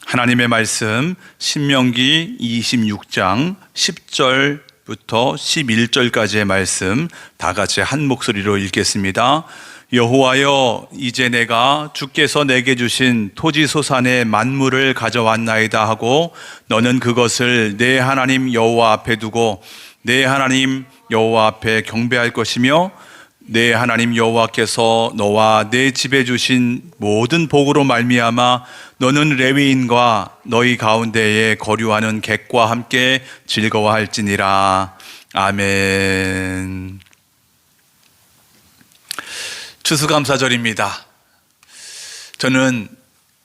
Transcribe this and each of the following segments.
하나님의 말씀 신명기 26장 10절부터 11절까지의 말씀 다 같이 한 목소리로 읽겠습니다. 여호와여, 이제 내가 주께서 내게 주신 토지소산의 만물을 가져왔나이다 하고 너는 그것을 내 하나님 여호와 앞에 두고 내 하나님 여호와 앞에 경배할 것이며 내 하나님 여호와께서 너와 내 집에 주신 모든 복으로 말미암아 너는 레위인과 너희 가운데에 거류하는 객과 함께 즐거워할지니라. 아멘. 추수감사절입니다. 저는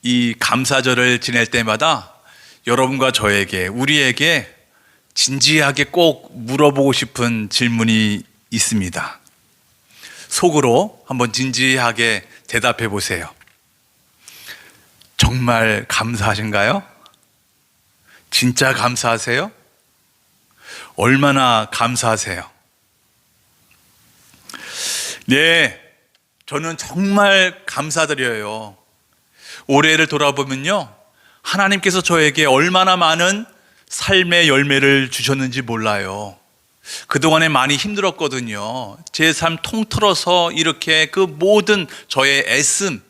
이 감사절을 지낼 때마다 여러분과 저에게, 우리에게 진지하게 꼭 물어보고 싶은 질문이 있습니다. 속으로 한번 진지하게 대답해 보세요. 정말 감사하신가요? 진짜 감사하세요? 얼마나 감사하세요? 네, 저는 정말 감사드려요. 올해를 돌아보면요, 하나님께서 저에게 얼마나 많은 삶의 열매를 주셨는지 몰라요. 그동안에 많이 힘들었거든요. 제 삶 통틀어서 이렇게 그 모든 저의 애씀,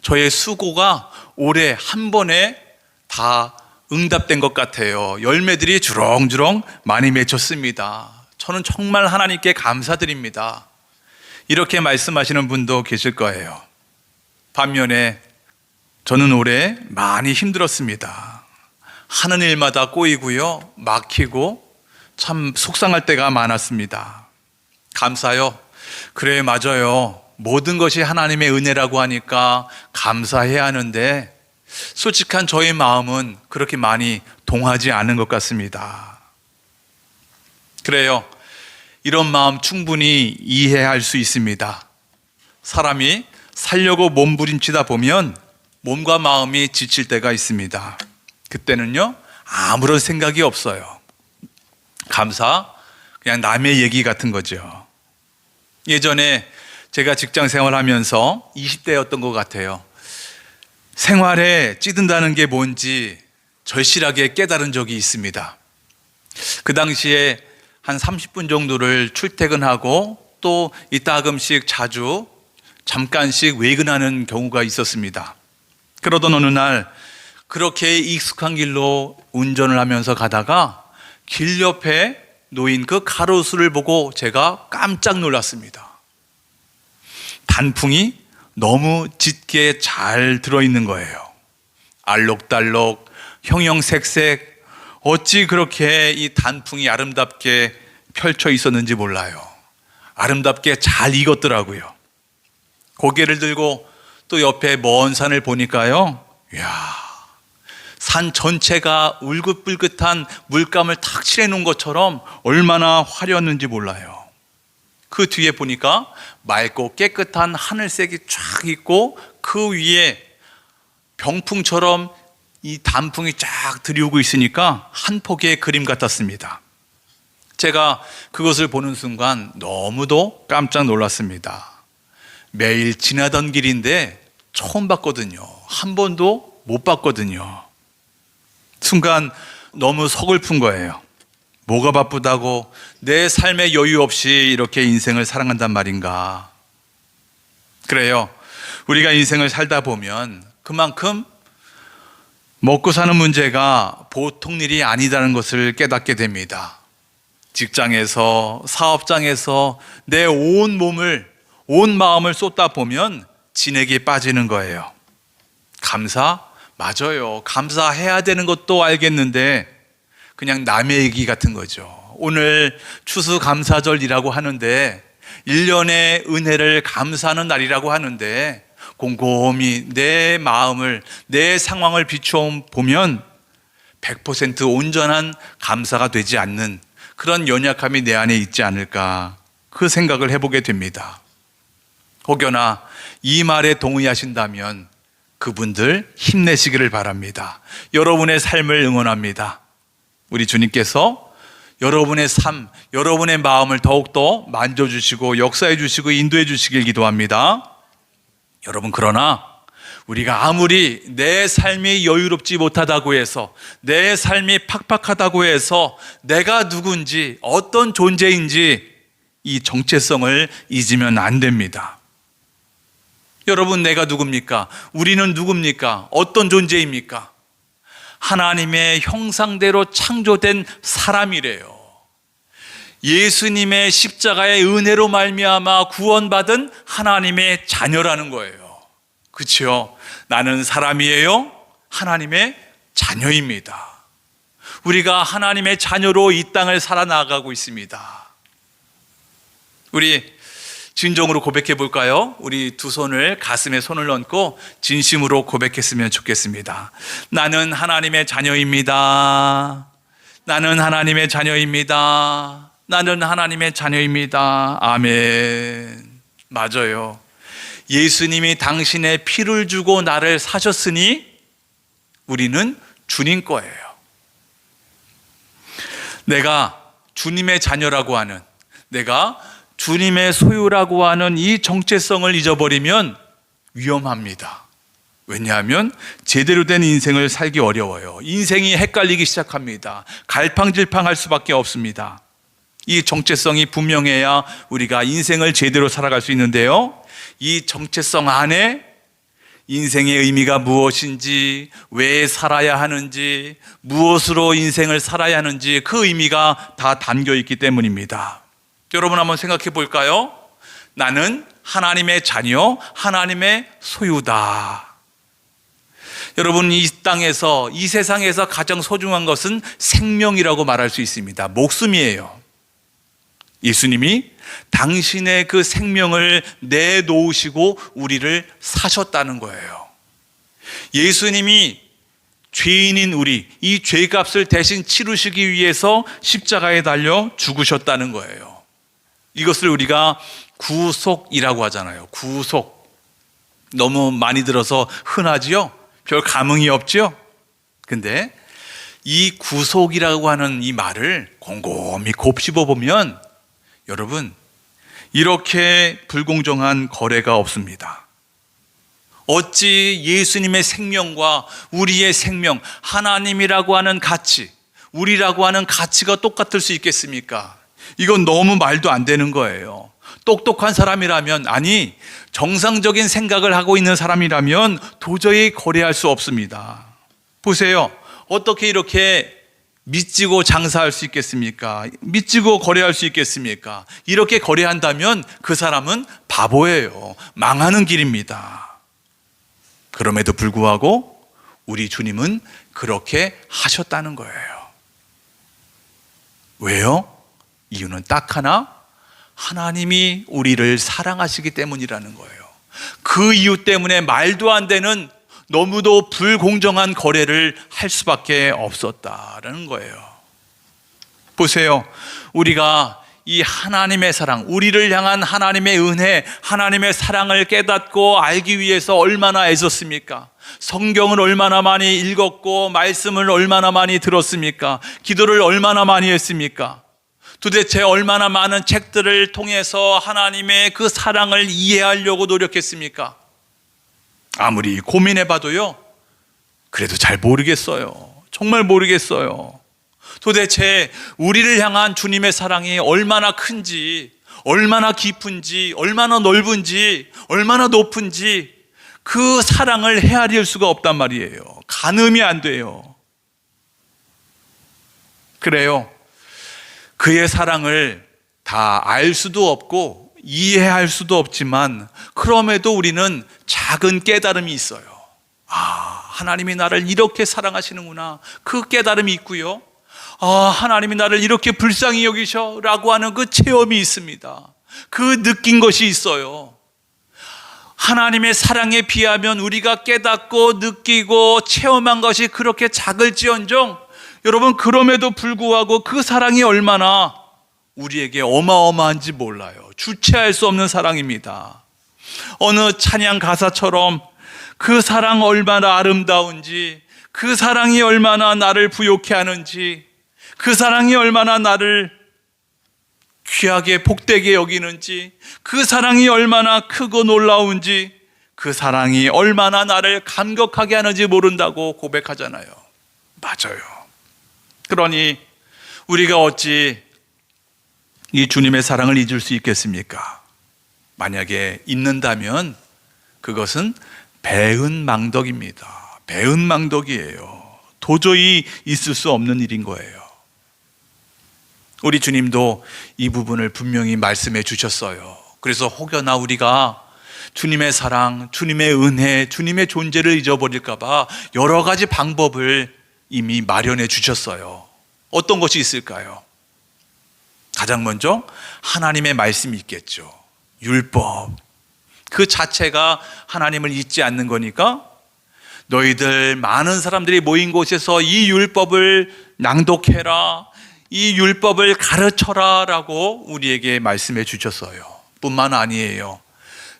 저의 수고가 올해 한 번에 다 응답된 것 같아요. 열매들이 주렁주렁 많이 맺혔습니다. 저는 정말 하나님께 감사드립니다. 이렇게 말씀하시는 분도 계실 거예요. 반면에 저는 올해 많이 힘들었습니다. 하는 일마다 꼬이고요, 막히고 참 속상할 때가 많았습니다. 감사요? 그래, 맞아요. 모든 것이 하나님의 은혜라고 하니까 감사해야 하는데 솔직한 저의 마음은 그렇게 많이 동하지 않은 것 같습니다. 그래요. 이런 마음 충분히 이해할 수 있습니다. 사람이 살려고 몸부림치다 보면 몸과 마음이 지칠 때가 있습니다. 그때는요, 아무런 생각이 없어요. 감사, 그냥 남의 얘기 같은 거죠. 예전에 제가 직장 생활하면서 20대였던 것 같아요. 생활에 찌든다는 게 뭔지 절실하게 깨달은 적이 있습니다. 그 당시에 한 30분 정도를 출퇴근하고 또 이따금씩 자주 잠깐씩 외근하는 경우가 있었습니다. 그러던 어느 날 그렇게 익숙한 길로 운전을 하면서 가다가 길 옆에 놓인 그 가로수를 보고 제가 깜짝 놀랐습니다. 단풍이 너무 짙게 잘 들어있는 거예요. 알록달록, 형형색색, 어찌 그렇게 이 단풍이 아름답게 펼쳐 있었는지 몰라요. 아름답게 잘 익었더라고요. 고개를 들고 또 옆에 먼 산을 보니까요, 이야, 산 전체가 울긋불긋한 물감을 탁 칠해놓은 것처럼 얼마나 화려했는지 몰라요. 그 뒤에 보니까 맑고 깨끗한 하늘색이 쫙 있고 그 위에 병풍처럼 이 단풍이 쫙 들이오고 있으니까 한 폭의 그림 같았습니다. 제가 그것을 보는 순간 너무도 깜짝 놀랐습니다. 매일 지나던 길인데 처음 봤거든요. 한 번도 못 봤거든요. 순간 너무 서글픈 거예요. 뭐가 바쁘다고 내 삶에 여유 없이 이렇게 인생을 살아간단 말인가. 그래요. 우리가 인생을 살다 보면 그만큼 먹고 사는 문제가 보통 일이 아니다는 것을 깨닫게 됩니다. 직장에서, 사업장에서 내 온 몸을, 온 마음을 쏟다 보면 진액이 빠지는 거예요. 감사? 맞아요. 감사해야 되는 것도 알겠는데 그냥 남의 얘기 같은 거죠. 오늘 추수감사절이라고 하는데 1년의 은혜를 감사하는 날이라고 하는데 곰곰이 내 마음을, 내 상황을 비추어 보면 100% 온전한 감사가 되지 않는 그런 연약함이 내 안에 있지 않을까, 그 생각을 해보게 됩니다. 혹여나 이 말에 동의하신다면 그분들 힘내시기를 바랍니다. 여러분의 삶을 응원합니다. 우리 주님께서 여러분의 삶, 여러분의 마음을 더욱더 만져주시고 역사해 주시고 인도해 주시길 기도합니다. 여러분, 그러나 우리가 아무리 내 삶이 여유롭지 못하다고 해서, 내 삶이 팍팍하다고 해서 내가 누군지, 어떤 존재인지 이 정체성을 잊으면 안 됩니다. 여러분, 내가 누굽니까? 우리는 누굽니까? 어떤 존재입니까? 하나님의 형상대로 창조된 사람이래요. 예수님의 십자가의 은혜로 말미암아 구원받은 하나님의 자녀라는 거예요. 그렇죠? 나는 사람이에요. 하나님의 자녀입니다. 우리가 하나님의 자녀로 이 땅을 살아나가고 있습니다. 우리 진정으로 고백해 볼까요? 우리 두 손을 가슴에 손을 얹고 진심으로 고백했으면 좋겠습니다. 나는 하나님의 자녀입니다. 나는 하나님의 자녀입니다. 나는 하나님의 자녀입니다. 아멘. 맞아요. 예수님이 당신의 피를 주고 나를 사셨으니 우리는 주님 거예요. 내가 주님의 자녀라고 하는, 내가 주님의 소유라고 하는 이 정체성을 잊어버리면 위험합니다. 왜냐하면 제대로 된 인생을 살기 어려워요. 인생이 헷갈리기 시작합니다. 갈팡질팡할 수밖에 없습니다. 이 정체성이 분명해야 우리가 인생을 제대로 살아갈 수 있는데요, 이 정체성 안에 인생의 의미가 무엇인지, 왜 살아야 하는지, 무엇으로 인생을 살아야 하는지 그 의미가 다 담겨 있기 때문입니다. 여러분 한번 생각해 볼까요? 나는 하나님의 자녀, 하나님의 소유다. 여러분, 이 땅에서, 이 세상에서 가장 소중한 것은 생명이라고 말할 수 있습니다. 목숨이에요. 예수님이 당신의 그 생명을 내놓으시고 우리를 사셨다는 거예요. 예수님이 죄인인 우리, 이 죄값을 대신 치르시기 위해서 십자가에 달려 죽으셨다는 거예요. 이것을 우리가 구속이라고 하잖아요. 구속. 너무 많이 들어서 흔하지요? 별 감흥이 없죠? 근데 이 구속이라고 하는 이 말을 곰곰이 곱씹어 보면 여러분, 이렇게 불공정한 거래가 없습니다. 어찌 예수님의 생명과 우리의 생명, 하나님이라고 하는 가치, 우리라고 하는 가치가 똑같을 수 있겠습니까? 이건 너무 말도 안 되는 거예요. 똑똑한 사람이라면, 아니, 정상적인 생각을 하고 있는 사람이라면 도저히 거래할 수 없습니다. 보세요. 어떻게 이렇게 믿지고 장사할 수 있겠습니까? 믿지고 거래할 수 있겠습니까? 이렇게 거래한다면 그 사람은 바보예요. 망하는 길입니다. 그럼에도 불구하고 우리 주님은 그렇게 하셨다는 거예요. 왜요? 이유는 딱 하나, 하나님이 우리를 사랑하시기 때문이라는 거예요. 그 이유 때문에 말도 안 되는, 너무도 불공정한 거래를 할 수밖에 없었다라는 거예요. 보세요. 우리가 이 하나님의 사랑, 우리를 향한 하나님의 은혜, 하나님의 사랑을 깨닫고 알기 위해서 얼마나 애썼습니까? 성경을 얼마나 많이 읽었고 말씀을 얼마나 많이 들었습니까? 기도를 얼마나 많이 했습니까? 도대체 얼마나 많은 책들을 통해서 하나님의 그 사랑을 이해하려고 노력했습니까? 아무리 고민해봐도요, 그래도 잘 모르겠어요. 정말 모르겠어요. 도대체 우리를 향한 주님의 사랑이 얼마나 큰지, 얼마나 깊은지, 얼마나 넓은지, 얼마나 높은지 그 사랑을 헤아릴 수가 없단 말이에요. 가늠이 안 돼요. 그래요. 그의 사랑을 다 알 수도 없고 이해할 수도 없지만 그럼에도 우리는 작은 깨달음이 있어요. 아, 하나님이 나를 이렇게 사랑하시는구나. 그 깨달음이 있고요. 아, 하나님이 나를 이렇게 불쌍히 여기셔 라고 하는 그 체험이 있습니다. 그 느낀 것이 있어요. 하나님의 사랑에 비하면 우리가 깨닫고 느끼고 체험한 것이 그렇게 작을지언정, 여러분, 그럼에도 불구하고 그 사랑이 얼마나 우리에게 어마어마한지 몰라요. 주체할 수 없는 사랑입니다. 어느 찬양 가사처럼 그 사랑 얼마나 아름다운지, 그 사랑이 얼마나 나를 부욕해 하는지, 그 사랑이 얼마나 나를 귀하게 복되게 여기는지, 그 사랑이 얼마나 크고 놀라운지, 그 사랑이 얼마나 나를 감격하게 하는지 모른다고 고백하잖아요. 맞아요. 그러니 우리가 어찌 이 주님의 사랑을 잊을 수 있겠습니까? 만약에 잊는다면 그것은 배은망덕입니다. 배은망덕이에요. 도저히 있을 수 없는 일인 거예요. 우리 주님도 이 부분을 분명히 말씀해 주셨어요. 그래서 혹여나 우리가 주님의 사랑, 주님의 은혜, 주님의 존재를 잊어버릴까 봐 여러 가지 방법을 이미 마련해 주셨어요. 어떤 것이 있을까요? 가장 먼저 하나님의 말씀이 있겠죠. 율법. 그 자체가 하나님을 잊지 않는 거니까 너희들 많은 사람들이 모인 곳에서 이 율법을 낭독해라, 이 율법을 가르쳐라 라고 우리에게 말씀해 주셨어요. 뿐만 아니에요.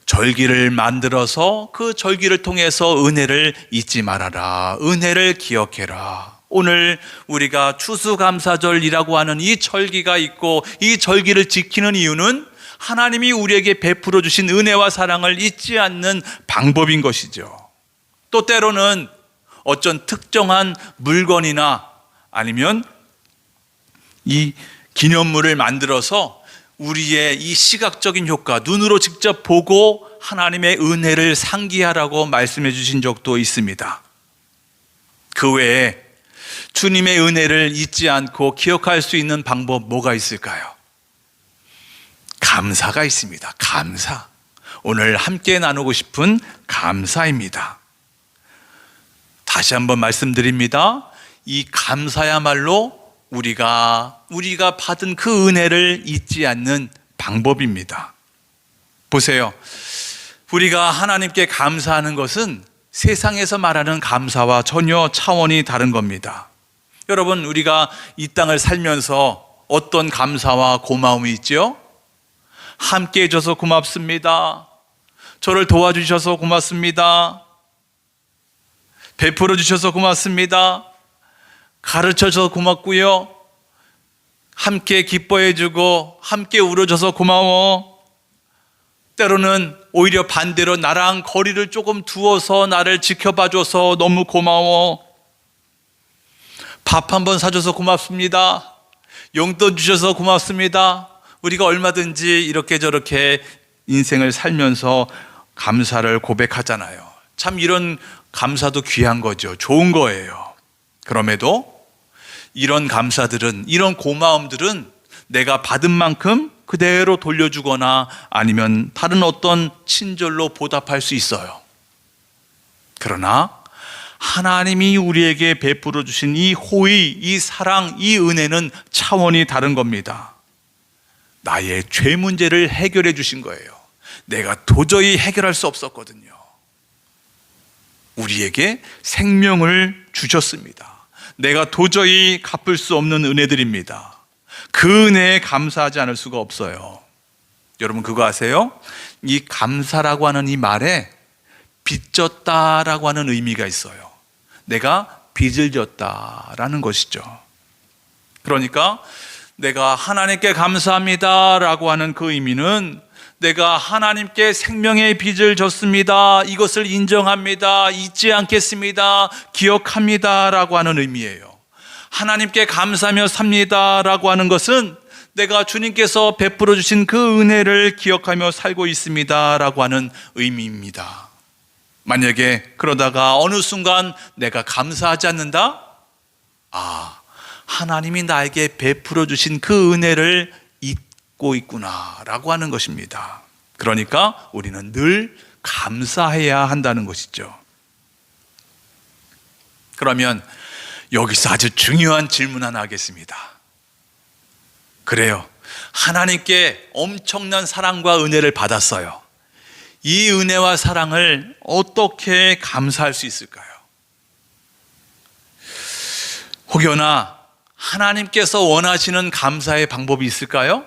절기를 만들어서 그 절기를 통해서 은혜를 잊지 말아라, 은혜를 기억해라. 오늘 우리가 추수감사절이라고 하는 이 절기가 있고 이 절기를 지키는 이유는 하나님이 우리에게 베풀어 주신 은혜와 사랑을 잊지 않는 방법인 것이죠. 또 때로는 어떤 특정한 물건이나 아니면 이 기념물을 만들어서 우리의 이 시각적인 효과, 눈으로 직접 보고 하나님의 은혜를 상기하라고 말씀해 주신 적도 있습니다. 그 외에 주님의 은혜를 잊지 않고 기억할 수 있는 방법 뭐가 있을까요? 감사가 있습니다. 감사. 오늘 함께 나누고 싶은 감사입니다. 다시 한번 말씀드립니다. 이 감사야말로 우리가 받은 그 은혜를 잊지 않는 방법입니다. 보세요. 우리가 하나님께 감사하는 것은 세상에서 말하는 감사와 전혀 차원이 다른 겁니다. 여러분, 우리가 이 땅을 살면서 어떤 감사와 고마움이 있죠? 함께 해줘서 고맙습니다. 저를 도와주셔서 고맙습니다. 베풀어 주셔서 고맙습니다. 가르쳐줘서 고맙고요. 함께 기뻐해주고 함께 울어줘서 고마워. 때로는 오히려 반대로 나랑 거리를 조금 두어서 나를 지켜봐줘서 너무 고마워. 밥 한 번 사줘서 고맙습니다. 용돈 주셔서 고맙습니다. 우리가 얼마든지 이렇게 저렇게 인생을 살면서 감사를 고백하잖아요. 참 이런 감사도 귀한 거죠. 좋은 거예요. 그럼에도 이런 감사들은, 이런 고마움들은 내가 받은 만큼 그대로 돌려주거나 아니면 다른 어떤 친절로 보답할 수 있어요. 그러나 하나님이 우리에게 베풀어 주신 이 호의, 이 사랑, 이 은혜는 차원이 다른 겁니다. 나의 죄 문제를 해결해 주신 거예요. 내가 도저히 해결할 수 없었거든요. 우리에게 생명을 주셨습니다. 내가 도저히 갚을 수 없는 은혜들입니다. 그 은혜에 감사하지 않을 수가 없어요. 여러분 그거 아세요? 이 감사라고 하는 이 말에 빚졌다라고 하는 의미가 있어요. 내가 빚을 졌다라는 것이죠. 그러니까 내가 하나님께 감사합니다라고 하는 그 의미는 내가 하나님께 생명의 빚을 졌습니다. 이것을 인정합니다. 잊지 않겠습니다. 기억합니다. 라고 하는 의미예요. 하나님께 감사하며 삽니다. 라고 하는 것은 내가 주님께서 베풀어 주신 그 은혜를 기억하며 살고 있습니다. 라고 하는 의미입니다. 만약에 그러다가 어느 순간 내가 감사하지 않는다? 하나님이 나에게 베풀어 주신 그 은혜를 잊고 있구나 라고 하는 것입니다. 그러니까 우리는 늘 감사해야 한다는 것이죠. 그러면 여기서 아주 중요한 질문 하나 하겠습니다. 그래요. 하나님께 엄청난 사랑과 은혜를 받았어요. 이 은혜와 사랑을 어떻게 감사할 수 있을까요? 혹여나 하나님께서 원하시는 감사의 방법이 있을까요?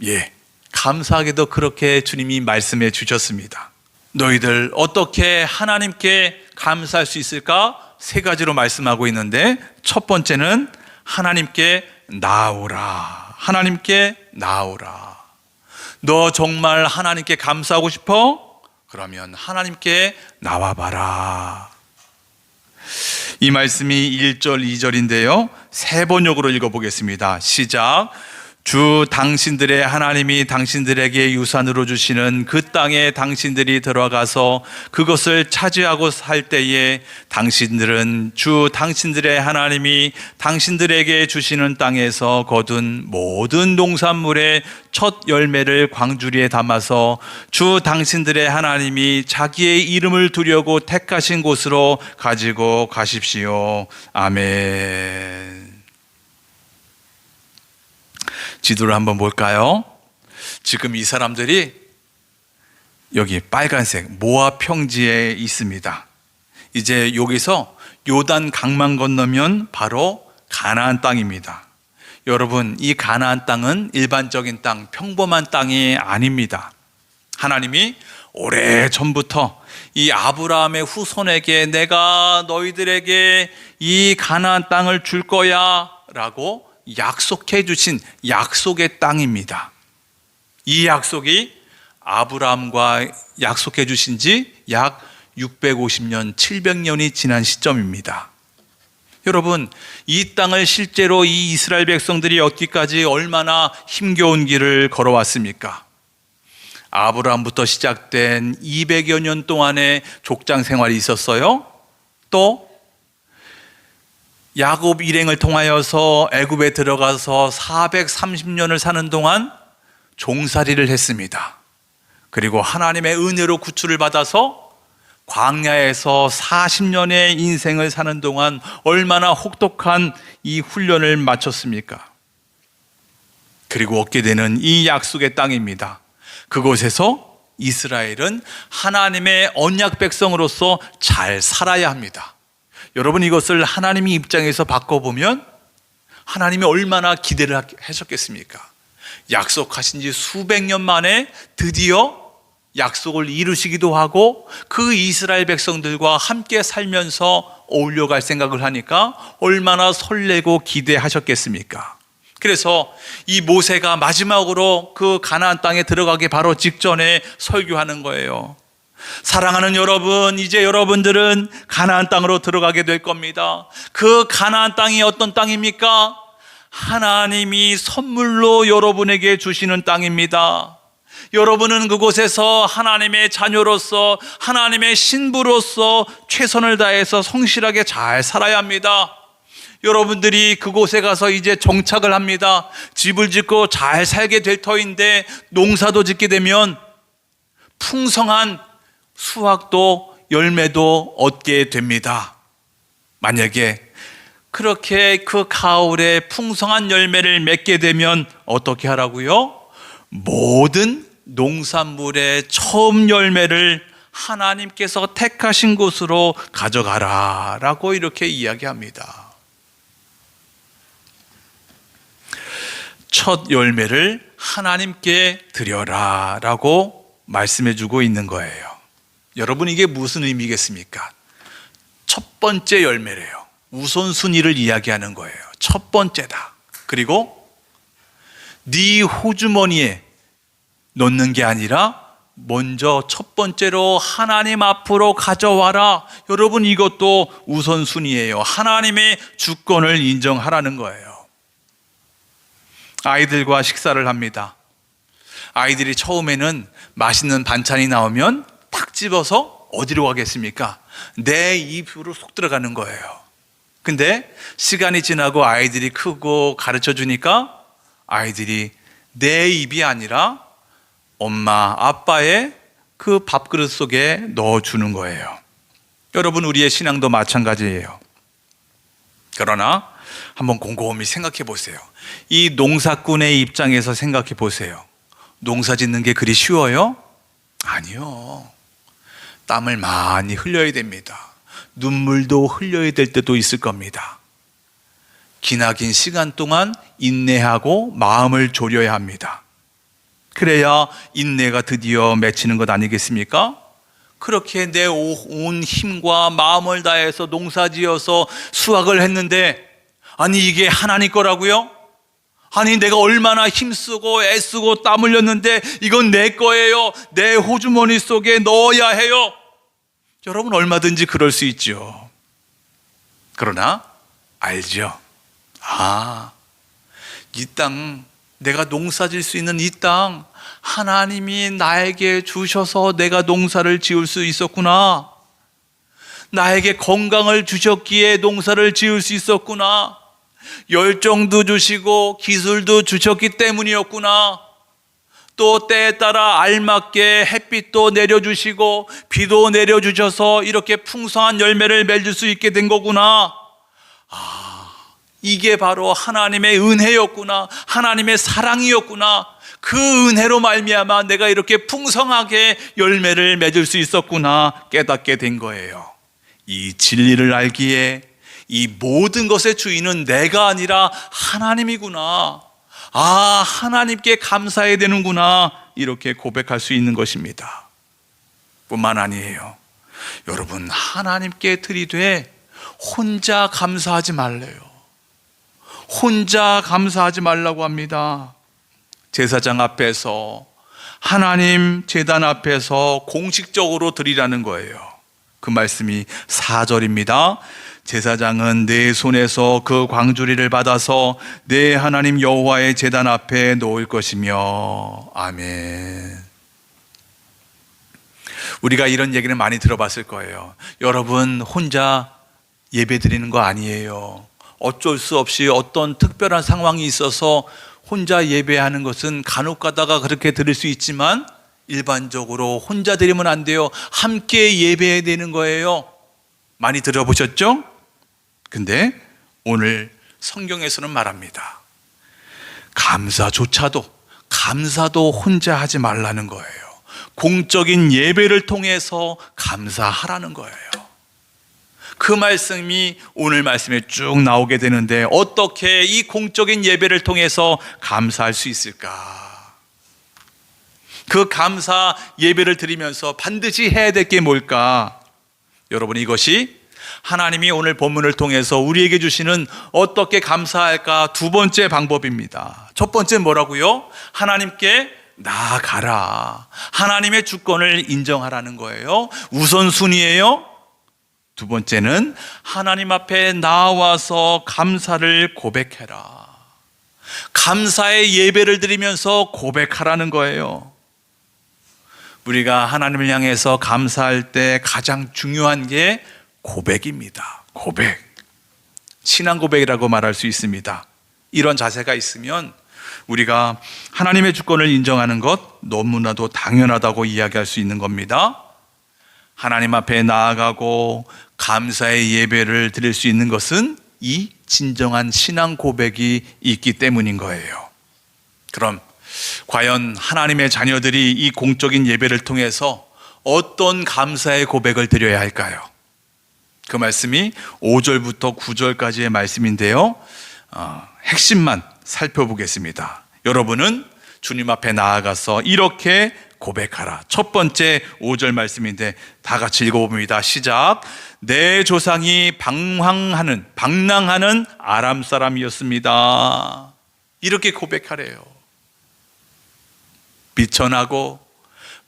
예, 감사하게도 그렇게 주님이 말씀해 주셨습니다. 너희들 어떻게 하나님께 감사할 수 있을까? 세 가지로 말씀하고 있는데, 첫 번째는 하나님께 나아오라. 하나님께 나아오라. 너 정말 하나님께 감사하고 싶어? 그러면 하나님께 나와봐라. 이 말씀이 1절, 2절인데요. 세 번역으로 읽어보겠습니다. 시작. 주 당신들의 하나님이 당신들에게 유산으로 주시는 그 땅에 당신들이 들어가서 그것을 차지하고 살 때에 당신들은 주 당신들의 하나님이 당신들에게 주시는 땅에서 거둔 모든 농산물의 첫 열매를 광주리에 담아서 주 당신들의 하나님이 자기의 이름을 두려고 택하신 곳으로 가지고 가십시오. 아멘. 지도를 한번 볼까요? 지금 이 사람들이 여기 빨간색 모압 평지에 있습니다. 이제 여기서 요단 강만 건너면 바로 가나안 땅입니다. 여러분, 이 가나안 땅은 일반적인 땅, 평범한 땅이 아닙니다. 하나님이 오래전부터 이 아브라함의 후손에게 내가 너희들에게 이 가나안 땅을 줄 거야 라고 약속해 주신 약속의 땅입니다. 이 약속이 아브라함과 약속해 주신 지 약 650년, 700년이 지난 시점입니다. 여러분, 이 땅을 실제로 이 이스라엘 백성들이 얻기까지 얼마나 힘겨운 길을 걸어왔습니까? 아브라함부터 시작된 200여 년 동안의 족장 생활이 있었어요. 또 야곱 일행을 통하여서 애굽에 들어가서 430년을 사는 동안 종살이를 했습니다. 그리고 하나님의 은혜로 구출을 받아서 광야에서 40년의 인생을 사는 동안 얼마나 혹독한 이 훈련을 마쳤습니까? 그리고 얻게 되는 이 약속의 땅입니다. 그곳에서 이스라엘은 하나님의 언약 백성으로서 잘 살아야 합니다. 여러분, 이것을 하나님의 입장에서 바꿔보면 하나님이 얼마나 기대를 하셨겠습니까? 약속하신 지 수백 년 만에 드디어 약속을 이루시기도 하고 그 이스라엘 백성들과 함께 살면서 어울려갈 생각을 하니까 얼마나 설레고 기대하셨겠습니까? 그래서 이 모세가 마지막으로 그 가나안 땅에 들어가기 바로 직전에 설교하는 거예요. 사랑하는 여러분, 이제 여러분들은 가나안 땅으로 들어가게 될 겁니다. 그 가나안 땅이 어떤 땅입니까? 하나님이 선물로 여러분에게 주시는 땅입니다. 여러분은 그곳에서 하나님의 자녀로서, 하나님의 신부로서 최선을 다해서 성실하게 잘 살아야 합니다. 여러분들이 그곳에 가서 이제 정착을 합니다. 집을 짓고 잘 살게 될 터인데 농사도 짓게 되면 풍성한 수확도 열매도 얻게 됩니다. 만약에 그렇게 그 가을에 풍성한 열매를 맺게 되면 어떻게 하라고요? 모든 농산물의 처음 열매를 하나님께서 택하신 곳으로 가져가라 라고 이렇게 이야기합니다. 첫 열매를 하나님께 드려라 라고 말씀해 주고 있는 거예요. 여러분, 이게 무슨 의미겠습니까? 첫 번째 열매래요. 우선순위를 이야기하는 거예요. 첫 번째다. 그리고 네 호주머니에 넣는 게 아니라 먼저 첫 번째로 하나님 앞으로 가져와라. 여러분, 이것도 우선순위예요. 하나님의 주권을 인정하라는 거예요. 아이들과 식사를 합니다. 아이들이 처음에는 맛있는 반찬이 나오면 탁 집어서 어디로 가겠습니까? 내 입으로 쏙 들어가는 거예요. 근데 시간이 지나고 아이들이 크고 가르쳐 주니까 아이들이 내 입이 아니라 엄마, 아빠의 그 밥그릇 속에 넣어주는 거예요. 여러분, 우리의 신앙도 마찬가지예요. 그러나 한번 곰곰이 생각해 보세요. 이 농사꾼의 입장에서 생각해 보세요. 농사 짓는 게 그리 쉬워요? 아니요. 땀을 많이 흘려야 됩니다. 눈물도 흘려야 될 때도 있을 겁니다. 기나긴 시간 동안 인내하고 마음을 졸여야 합니다. 그래야 인내가 드디어 맺히는 것 아니겠습니까? 그렇게 내 온 힘과 마음을 다해서 농사지어서 수확을 했는데, 아니 이게 하나님 거라고요? 아니 내가 얼마나 힘쓰고 애쓰고 땀 흘렸는데 이건 내 거예요. 내 호주머니 속에 넣어야 해요. 여러분 얼마든지 그럴 수 있죠. 그러나 알죠. 이 땅, 내가 농사질 수 있는 이 땅 하나님이 나에게 주셔서 내가 농사를 지을 수 있었구나. 나에게 건강을 주셨기에 농사를 지을 수 있었구나. 열정도 주시고 기술도 주셨기 때문이었구나. 또 때에 따라 알맞게 햇빛도 내려주시고 비도 내려주셔서 이렇게 풍성한 열매를 맺을 수 있게 된 거구나. 이게 바로 하나님의 은혜였구나. 하나님의 사랑이었구나. 그 은혜로 말미암아 내가 이렇게 풍성하게 열매를 맺을 수 있었구나 깨닫게 된 거예요. 이 진리를 알기에 이 모든 것의 주인은 내가 아니라 하나님이구나. 하나님께 감사해야 되는구나. 이렇게 고백할 수 있는 것입니다. 뿐만 아니에요. 여러분, 하나님께 드리되 혼자 감사하지 말래요. 혼자 감사하지 말라고 합니다. 제사장 앞에서, 하나님 제단 앞에서 공식적으로 드리라는 거예요. 그 말씀이 4절입니다. 제사장은 내 손에서 그 광주리를 받아서 내 하나님 여호와의 제단 앞에 놓을 것이며. 아멘. 우리가 이런 얘기는 많이 들어봤을 거예요. 여러분, 혼자 예배 드리는 거 아니에요. 어쩔 수 없이 어떤 특별한 상황이 있어서 혼자 예배하는 것은 간혹 가다가 그렇게 드릴 수 있지만 일반적으로 혼자 드리면 안 돼요. 함께 예배해야 되는 거예요. 많이 들어보셨죠? 근데 오늘 성경에서는 말합니다. 감사도 혼자 하지 말라는 거예요. 공적인 예배를 통해서 감사하라는 거예요. 그 말씀이 오늘 말씀에 쭉 나오게 되는데 어떻게 이 공적인 예배를 통해서 감사할 수 있을까? 그 감사 예배를 드리면서 반드시 해야 될 게 뭘까? 여러분, 이것이 하나님이 오늘 본문을 통해서 우리에게 주시는 어떻게 감사할까 두 번째 방법입니다. 첫 번째 뭐라고요? 하나님께 나아가라. 하나님의 주권을 인정하라는 거예요. 우선순위예요. 두 번째는 하나님 앞에 나와서 감사를 고백해라. 감사의 예배를 드리면서 고백하라는 거예요. 우리가 하나님을 향해서 감사할 때 가장 중요한 게 고백입니다. 고백. 신앙 고백이라고 말할 수 있습니다. 이런 자세가 있으면 우리가 하나님의 주권을 인정하는 것 너무나도 당연하다고 이야기할 수 있는 겁니다. 하나님 앞에 나아가고 감사의 예배를 드릴 수 있는 것은 이 진정한 신앙 고백이 있기 때문인 거예요. 그럼 과연 하나님의 자녀들이 이 공적인 예배를 통해서 어떤 감사의 고백을 드려야 할까요? 그 말씀이 5절부터 9절까지의 말씀인데요. 핵심만 살펴보겠습니다. 여러분은 주님 앞에 나아가서 이렇게 고백하라. 첫 번째 5절 말씀인데 다 같이 읽어봅니다. 시작. 내 조상이 방랑하는 아람 사람이었습니다. 이렇게 고백하래요. 비천하고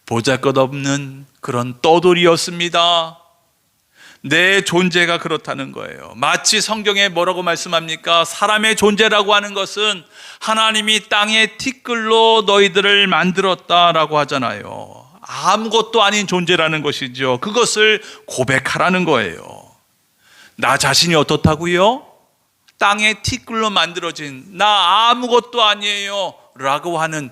보잘것없는 그런 떠돌이였습니다. 내 존재가 그렇다는 거예요. 마치 성경에 뭐라고 말씀합니까? 사람의 존재라고 하는 것은 하나님이 땅의 티끌로 너희들을 만들었다라고 하잖아요. 아무것도 아닌 존재라는 것이죠. 그것을 고백하라는 거예요. 나 자신이 어떻다고요? 땅의 티끌로 만들어진 나 아무것도 아니에요 라고 하는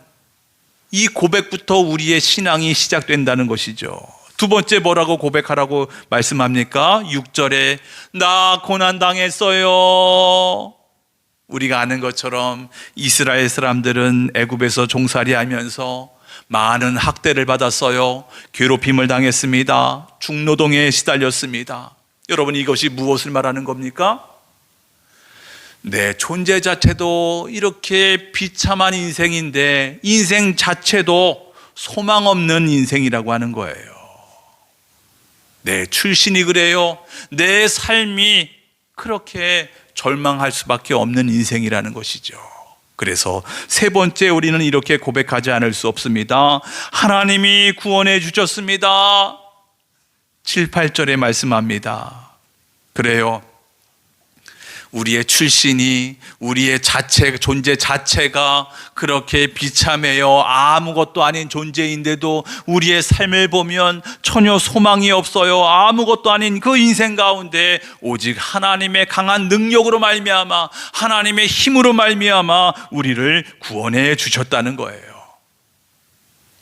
이 고백부터 우리의 신앙이 시작된다는 것이죠. 두 번째 뭐라고 고백하라고 말씀합니까? 6절에 나 고난당했어요. 우리가 아는 것처럼 이스라엘 사람들은 애굽에서 종살이하면서 많은 학대를 받았어요. 괴롭힘을 당했습니다. 중노동에 시달렸습니다. 여러분, 이것이 무엇을 말하는 겁니까? 내 존재 자체도 이렇게 비참한 인생인데 인생 자체도 소망 없는 인생이라고 하는 거예요. 내 출신이 그래요. 내 삶이 그렇게 절망할 수밖에 없는 인생이라는 것이죠. 그래서 세 번째 우리는 이렇게 고백하지 않을 수 없습니다. 하나님이 구원해 주셨습니다. 7, 8절에 말씀합니다. 그래요. 우리의 출신이, 우리의 존재 자체가 그렇게 비참해요. 아무것도 아닌 존재인데도 우리의 삶을 보면 전혀 소망이 없어요. 아무것도 아닌 그 인생 가운데 오직 하나님의 강한 능력으로 말미암아, 하나님의 힘으로 말미암아 우리를 구원해 주셨다는 거예요.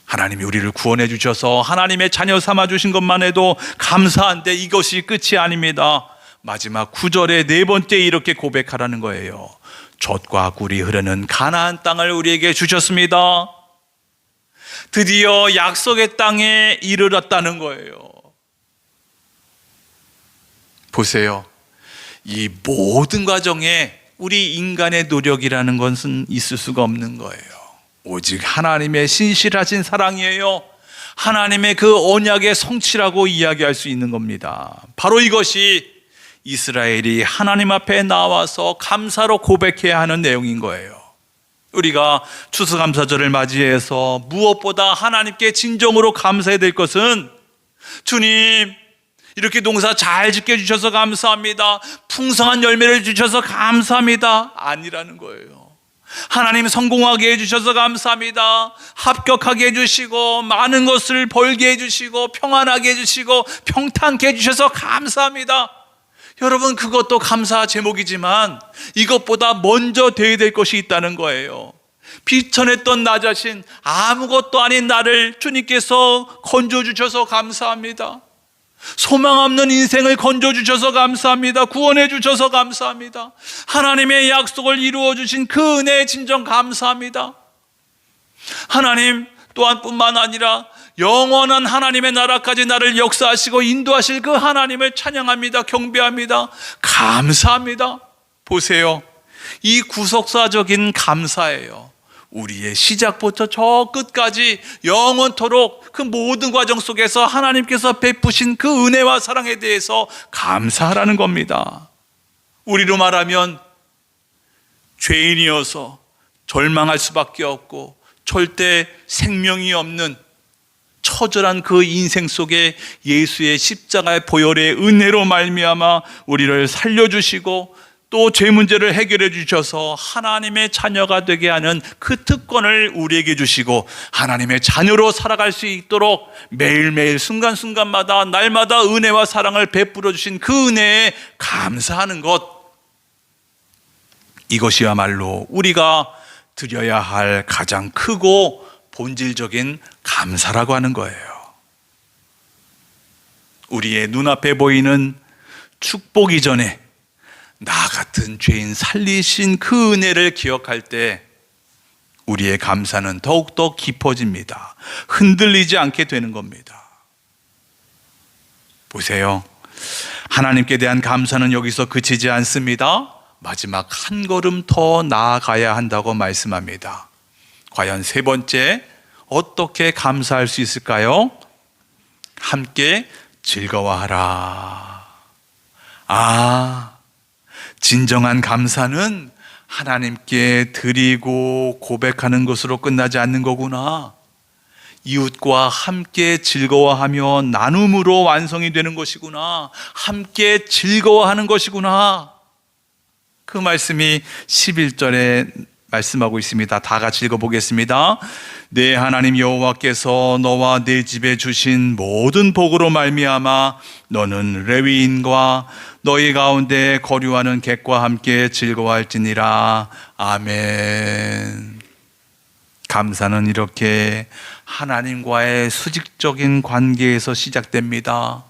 하나님이 우리를 구원해 주셔서 하나님의 자녀 삼아 주신 것만 해도 감사한데 이것이 끝이 아닙니다. 마지막 9절에 네 번째 이렇게 고백하라는 거예요. 젖과 꿀이 흐르는 가나안 땅을 우리에게 주셨습니다. 드디어 약속의 땅에 이르렀다는 거예요. 보세요. 이 모든 과정에 우리 인간의 노력이라는 것은 있을 수가 없는 거예요. 오직 하나님의 신실하신 사랑이에요. 하나님의 그 언약의 성취라고 이야기할 수 있는 겁니다. 바로 이것이 이스라엘이 하나님 앞에 나와서 감사로 고백해야 하는 내용인 거예요. 우리가 추수감사절을 맞이해서 무엇보다 하나님께 진정으로 감사해야 될 것은, 주님 이렇게 농사 잘 짓게 해주셔서 감사합니다, 풍성한 열매를 주셔서 감사합니다, 아니라는 거예요. 하나님 성공하게 해주셔서 감사합니다, 합격하게 해주시고 많은 것을 벌게 해주시고 평안하게 해주시고 평탄케 해주셔서 감사합니다. 여러분, 그것도 감사 제목이지만 이것보다 먼저 되어야 될 것이 있다는 거예요. 비천했던 나 자신, 아무것도 아닌 나를 주님께서 건져주셔서 감사합니다. 소망 없는 인생을 건져주셔서 감사합니다. 구원해 주셔서 감사합니다. 하나님의 약속을 이루어 주신 그 은혜에 진정 감사합니다. 하나님 또한 뿐만 아니라 영원한 하나님의 나라까지 나를 역사하시고 인도하실 그 하나님을 찬양합니다. 경배합니다. 감사합니다. 보세요. 이 구속사적인 감사예요. 우리의 시작부터 저 끝까지 영원토록 그 모든 과정 속에서 하나님께서 베푸신 그 은혜와 사랑에 대해서 감사하라는 겁니다. 우리로 말하면 죄인이어서 절망할 수밖에 없고 절대 생명이 없는 처절한 그 인생 속에 예수의 십자가의 보혈의 은혜로 말미암아 우리를 살려주시고 또 죄 문제를 해결해 주셔서 하나님의 자녀가 되게 하는 그 특권을 우리에게 주시고 하나님의 자녀로 살아갈 수 있도록 매일매일 순간순간마다 날마다 은혜와 사랑을 베풀어 주신 그 은혜에 감사하는 것, 이것이야말로 우리가 드려야 할 가장 크고 본질적인 감사라고 하는 거예요. 우리의 눈앞에 보이는 축복 이전에 나 같은 죄인 살리신 그 은혜를 기억할 때 우리의 감사는 더욱더 깊어집니다. 흔들리지 않게 되는 겁니다. 보세요. 하나님께 대한 감사는 여기서 그치지 않습니다. 마지막 한 걸음 더 나아가야 한다고 말씀합니다. 과연 세 번째, 어떻게 감사할 수 있을까요? 함께 즐거워하라. 진정한 감사는 하나님께 드리고 고백하는 것으로 끝나지 않는 거구나. 이웃과 함께 즐거워하며 나눔으로 완성이 되는 것이구나. 함께 즐거워하는 것이구나. 그 말씀이 11절에 말씀하고 있습니다. 다 같이 읽어보겠습니다. 내 하나님 여호와께서 너와 내 집에 주신 모든 복으로 말미암아 너는 레위인과 너희 가운데 거류하는 객과 함께 즐거워할지니라. 아멘. 감사는 이렇게 하나님과의 수직적인 관계에서 시작됩니다.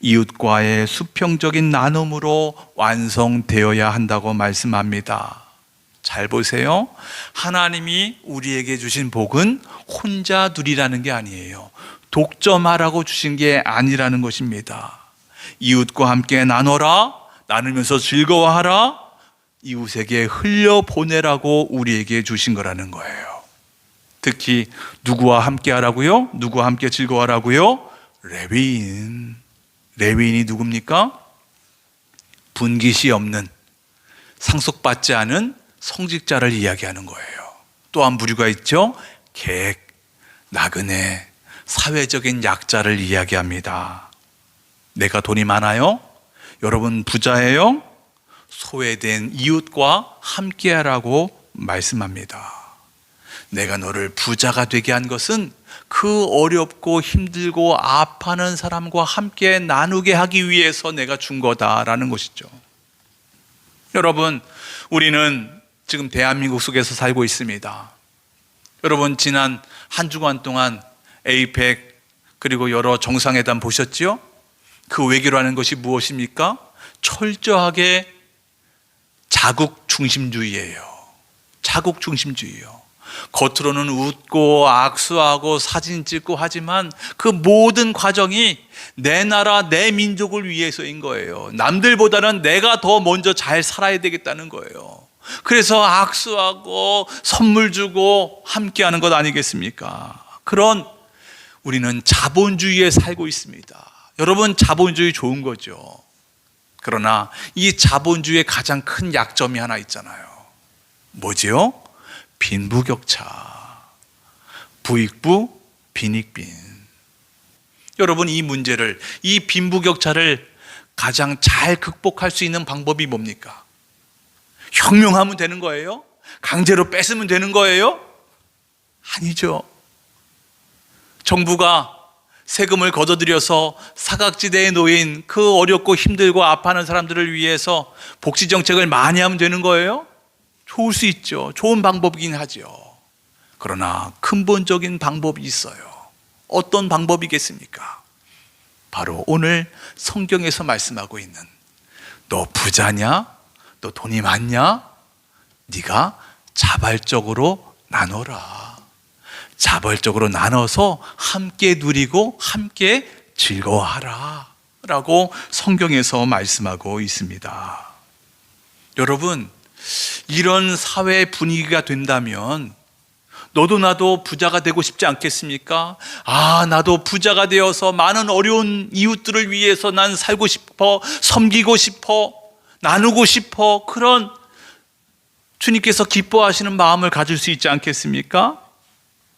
이웃과의 수평적인 나눔으로 완성되어야 한다고 말씀합니다. 잘 보세요. 하나님이 우리에게 주신 복은 혼자 누리라는 게 아니에요. 독점하라고 주신 게 아니라는 것입니다. 이웃과 함께 나눠라, 나누면서 즐거워하라, 이웃에게 흘려보내라고 우리에게 주신 거라는 거예요. 특히 누구와 함께 하라고요? 누구와 함께 즐거워하라고요? 레위인. 레위인이 누굽니까? 분깃이 없는, 상속받지 않은 성직자를 이야기하는 거예요. 또한 부류가 있죠. 객, 나그네, 사회적인 약자를 이야기합니다. 내가 돈이 많아요? 여러분 부자예요? 소외된 이웃과 함께하라고 말씀합니다. 내가 너를 부자가 되게 한 것은 그 어렵고 힘들고 아파하는 사람과 함께 나누게 하기 위해서 내가 준 거다라는 것이죠. 여러분, 우리는 지금 대한민국 속에서 살고 있습니다. 여러분, 지난 한 주간 동안 에이펙 그리고 여러 정상회담 보셨지요? 그 외교라는 것이 무엇입니까? 철저하게 자국 중심주의예요. 자국 중심주의요. 겉으로는 웃고 악수하고 사진 찍고 하지만 그 모든 과정이 내 나라, 내 민족을 위해서인 거예요. 남들보다는 내가 더 먼저 잘 살아야 되겠다는 거예요. 그래서 악수하고 선물 주고 함께하는 것 아니겠습니까? 그런 우리는 자본주의에 살고 있습니다. 여러분, 자본주의 좋은 거죠. 그러나 이 자본주의의 가장 큰 약점이 하나 있잖아요. 뭐지요? 빈부격차, 부익부, 빈익빈. 여러분, 이 문제를, 이 빈부격차를 가장 잘 극복할 수 있는 방법이 뭡니까? 혁명하면 되는 거예요? 강제로 뺏으면 되는 거예요? 아니죠. 정부가 세금을 걷어들여서 사각지대에 놓인 그 어렵고 힘들고 아파하는 사람들을 위해서 복지정책을 많이 하면 되는 거예요? 좋을 수 있죠. 좋은 방법이긴 하죠. 그러나 근본적인 방법이 있어요. 어떤 방법이겠습니까? 바로 오늘 성경에서 말씀하고 있는, 너 부자냐? 너 돈이 많냐? 네가 자발적으로 나눠라. 자발적으로 나눠서 함께 누리고 함께 즐거워하라 라고 성경에서 말씀하고 있습니다. 여러분, 이런 사회 분위기가 된다면 너도 나도 부자가 되고 싶지 않겠습니까? 아, 나도 부자가 되어서 많은 어려운 이웃들을 위해서 난 살고 싶어, 섬기고 싶어, 나누고 싶어. 그런 주님께서 기뻐하시는 마음을 가질 수 있지 않겠습니까?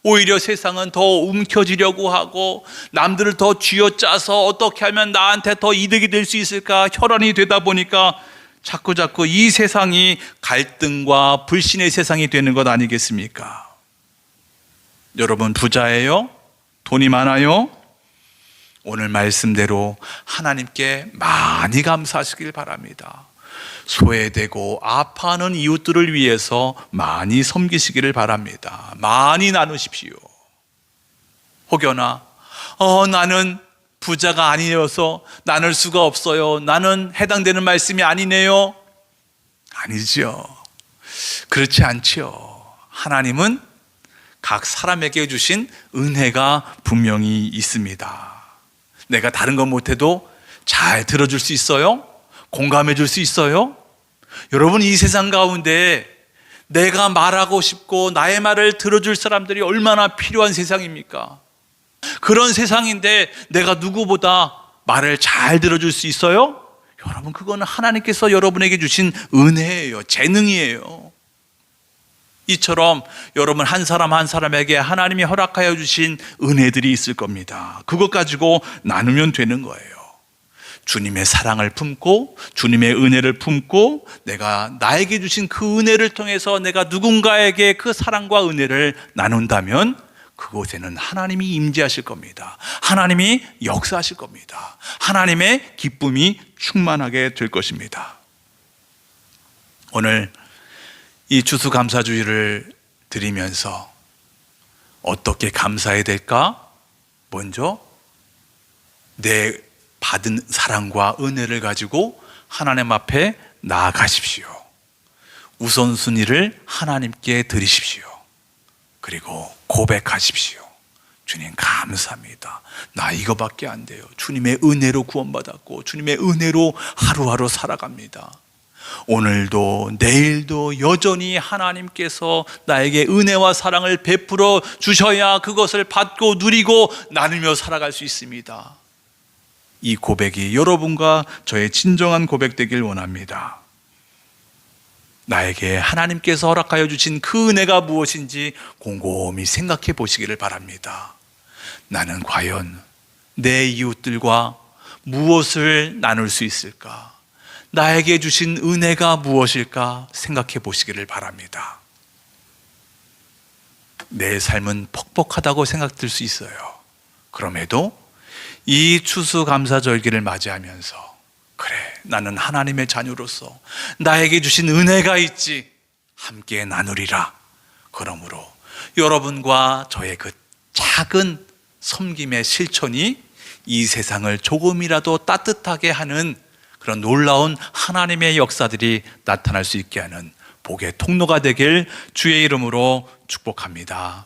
오히려 세상은 더 움켜쥐려고 하고 남들을 더 쥐어짜서 어떻게 하면 나한테 더 이득이 될 수 있을까 혈안이 되다 보니까 자꾸 이 세상이 갈등과 불신의 세상이 되는 것 아니겠습니까? 여러분, 부자예요? 돈이 많아요? 오늘 말씀대로 하나님께 많이 감사하시길 바랍니다. 소외되고 아파하는 이웃들을 위해서 많이 섬기시기를 바랍니다. 많이 나누십시오. 혹여나 나는 부자가 아니어서 나눌 수가 없어요. 나는 해당되는 말씀이 아니네요. 아니죠. 그렇지 않죠. 하나님은 각 사람에게 주신 은혜가 분명히 있습니다. 내가 다른 건 못해도 잘 들어줄 수 있어요? 공감해 줄 수 있어요? 여러분, 이 세상 가운데 내가 말하고 싶고 나의 말을 들어줄 사람들이 얼마나 필요한 세상입니까? 그런 세상인데 내가 누구보다 말을 잘 들어줄 수 있어요? 여러분, 그거는 하나님께서 여러분에게 주신 은혜예요. 재능이에요. 이처럼 여러분 한 사람 한 사람에게 하나님이 허락하여 주신 은혜들이 있을 겁니다. 그것 가지고 나누면 되는 거예요. 주님의 사랑을 품고 주님의 은혜를 품고 내가 나에게 주신 그 은혜를 통해서 내가 누군가에게 그 사랑과 은혜를 나눈다면 그곳에는 하나님이 임재하실 겁니다. 하나님이 역사하실 겁니다. 하나님의 기쁨이 충만하게 될 것입니다. 오늘 이 추수감사주의를 드리면서 어떻게 감사해야 될까? 먼저 내 받은 사랑과 은혜를 가지고 하나님 앞에 나아가십시오. 우선순위를 하나님께 드리십시오. 그리고 고백하십시오. 주님, 감사합니다. 나 이거밖에 안 돼요. 주님의 은혜로 구원받았고 주님의 은혜로 하루하루 살아갑니다. 오늘도 내일도 여전히 하나님께서 나에게 은혜와 사랑을 베풀어 주셔야 그것을 받고 누리고 나누며 살아갈 수 있습니다. 이 고백이 여러분과 저의 진정한 고백 되길 원합니다. 나에게 하나님께서 허락하여 주신 그 은혜가 무엇인지 곰곰이 생각해 보시기를 바랍니다. 나는 과연 내 이웃들과 무엇을 나눌 수 있을까? 나에게 주신 은혜가 무엇일까 생각해 보시기를 바랍니다. 내 삶은 퍽퍽하다고 생각될 수 있어요. 그럼에도 이 추수감사절기를 맞이하면서 그래, 나는 하나님의 자녀로서 나에게 주신 은혜가 있지, 함께 나누리라. 그러므로 여러분과 저의 그 작은 섬김의 실천이 이 세상을 조금이라도 따뜻하게 하는 그런 놀라운 하나님의 역사들이 나타날 수 있게 하는 복의 통로가 되길 주의 이름으로 축복합니다.